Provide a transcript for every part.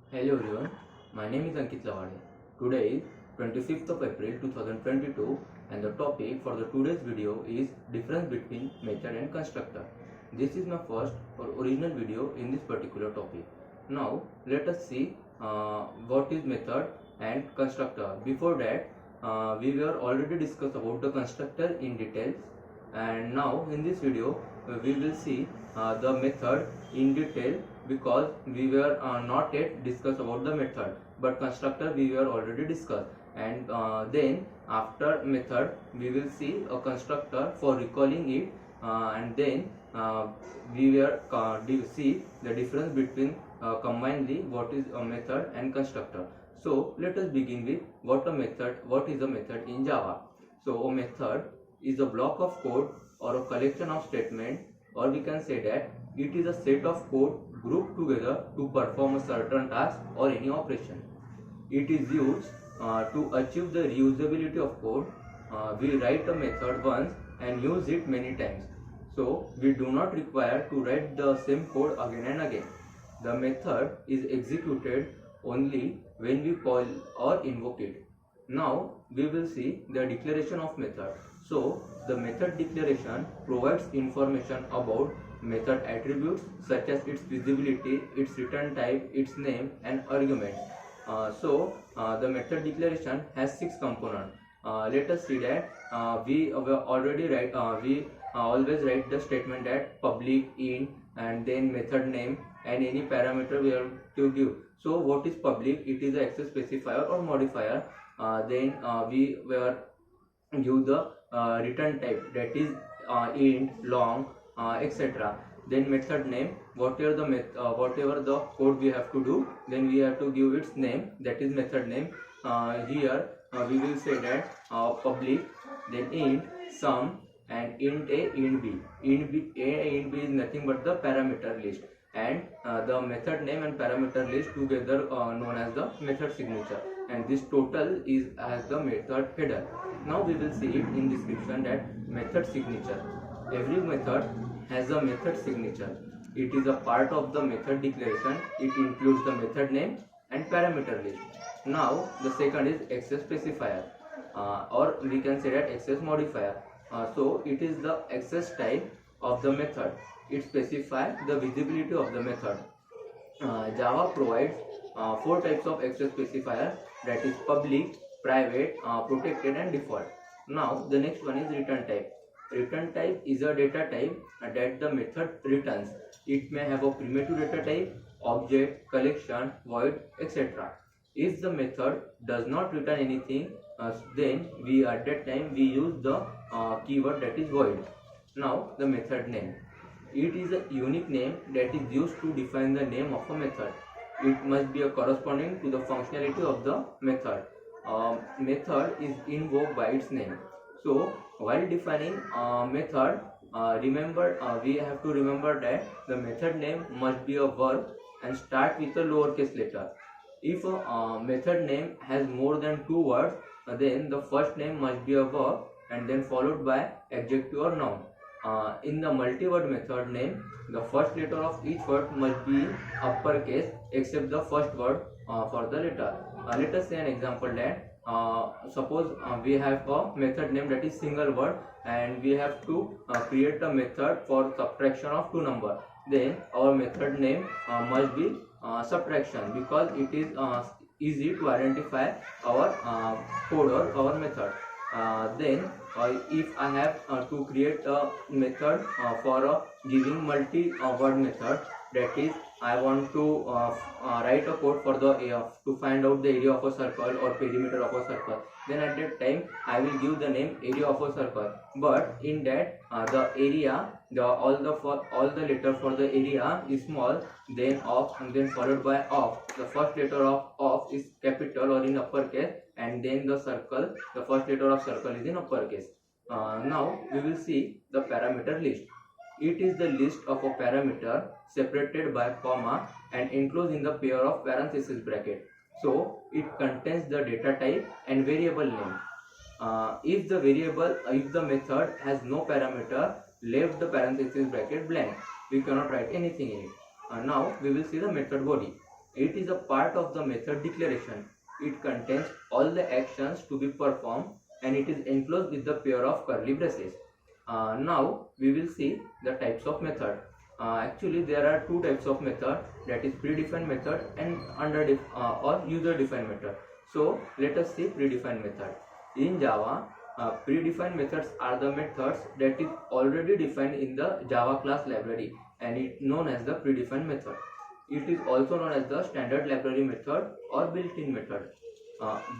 Hello everyone, my name is Ankit Lavade. Today is 25th of April 2022 and the topic for the today's video is difference between method and constructor. This is my first or original video in this particular topic. Now let us see what is method and constructor. Before that we were already discussed about the constructor in details, and now in this video we will see the method in detail, because we were not yet discussed about the method, but constructor we were already discussed, and then after method we will see a constructor for recalling it, and then we will see the difference between combinedly what is a method and constructor. So let us begin with what is a method in Java. So a method is a block of code or a collection of statement, or we can say that it is a set of code grouped together to perform a certain task or any operation. It is used to achieve the reusability of code. We write a method once and use it many times, so we do not require to write the same code again and again. The method is executed only when we call or invoke it. Now we will see the declaration of method. So the method declaration provides information about method attributes such as its visibility, its return type, its name and arguments. The method declaration has 6 components. Let us see that we already write we always write the statement that public, int, and then method name and any parameter we have to give. So what is public? It is an access specifier or modifier. Then we were give the return type, that is int, long, etc. Then method name, whatever the code we have to do, then we have to give its name, that is method name. Here we will say that public, then int, sum, and int a, int b. Int b is nothing but the parameter list, and the method name and parameter list together known as the method signature, and this total is as the method header. Now we will see it in description that method signature. Every method has a method signature. It is a part of the method declaration. It includes the method name and parameter list. Now the second is access specifier, or we can say that access modifier. So it is the access type of the method. It specifies the visibility of the method. Java provides 4 types of access specifier, that is public, private, protected and default. Now the next one is return type. Return type is a data type that the method returns. It may have a primitive data type, object, collection, void, etc. If the method does not return anything, then we at that time we use the keyword, that is void. Now the method name. It is a unique name that is used to define the name of a method. It must be a corresponding to the functionality of the method. Method is invoked by its name. So while defining method, we have to remember that the method name must be a verb and start with a lowercase letter. If a method name has more than 2 words, then the first name must be a verb and then followed by adjective or noun. In the multi-word method name, the first letter of each word must be uppercase except the first word for the letter. Let us say an example that suppose we have a method name that is single word, and we have to create a method for subtraction of 2 numbers. Then our method name must be subtraction, because it is easy to identify our code or our method. Then if I have to create a method for giving multi-word method, that is I want to write a code for the to find out the area of a circle or perimeter of a circle, then at that time I will give the name area of a circle. But in that the area, all the letter for the area is small, then of, and then followed by of. The first letter of is capital or in uppercase, and then the circle, the first letter of circle is in uppercase. Now we will see the parameter list. It is the list of a parameter separated by comma and enclosed in the pair of parenthesis bracket. So it contains the data type and variable name. If the method has no parameter, leave the parenthesis bracket blank. We cannot write anything in it. Now we will see the method body. It is a part of the method declaration. It contains all the actions to be performed and it is enclosed with the pair of curly braces. Now we will see the types of method. Actually there are two types of method, that is predefined method and or user defined method. So let us see predefined method. In Java, predefined methods are the methods that is already defined in the Java class library and it known as the predefined method. It is also known as the standard library method or built-in method.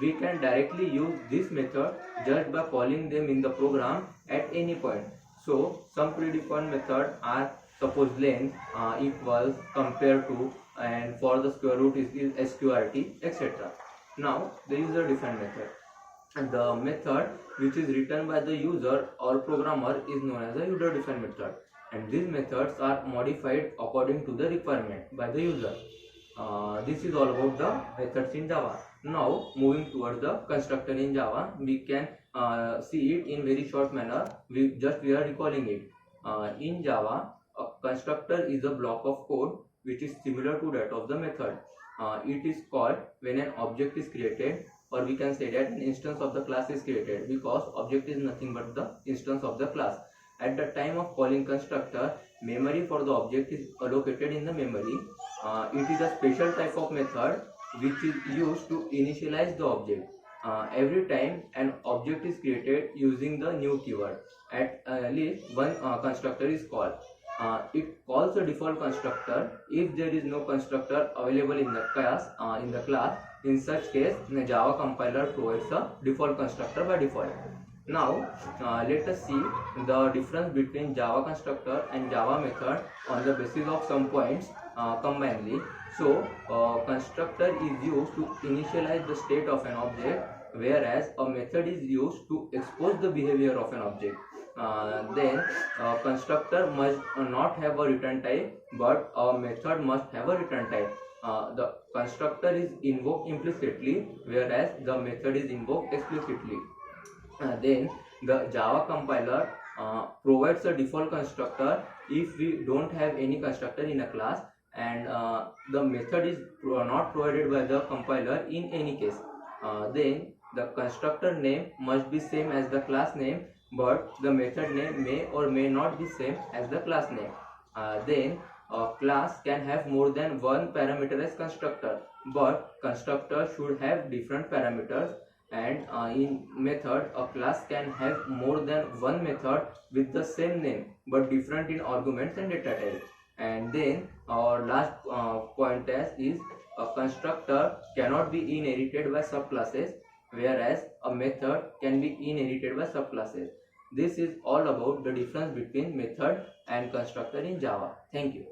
We can directly use this method just by calling them in the program at any point. So some predefined methods are suppose length equals, compare to, and for the square root is sqrt, etc. Now the user defined method. And the method which is written by the user or programmer is known as a user defined method, and these methods are modified according to the requirement by the user. This is all about the methods in Java. Now moving towards the constructor in Java, we can see it in very short manner. We are recalling it. In Java, a constructor is a block of code which is similar to that of the method. It is called when an object is created, or we can say that an instance of the class is created, because object is nothing but the instance of the class. At the time of calling constructor, memory for the object is allocated in the memory. It is a special type of method which is used to initialize the object. Every time an object is created using the new keyword, at least one constructor is called. It calls a default constructor if there is no constructor available in the class. In such case, the Java compiler provides a default constructor by default. Now let us see the difference between Java constructor and Java method on the basis of some points combinedly. So constructor is used to initialize the state of an object, whereas a method is used to expose the behavior of an object. Then constructor must not have a return type, but a method must have a return type. The constructor is invoked implicitly, whereas the method is invoked explicitly. Then the Java compiler provides a default constructor if we don't have any constructor in a class, and the method is not provided by the compiler in any case. Then the constructor name must be same as the class name, but the method name may or may not be same as the class name. Then a class can have more than one parameterized constructor, but constructor should have different parameters. And in method, a class can have more than one method with the same name but different in arguments and data type. And then our last point is a constructor cannot be inherited by subclasses, whereas a method can be inherited by subclasses. This is all about the difference between method and constructor in Java. Thank you.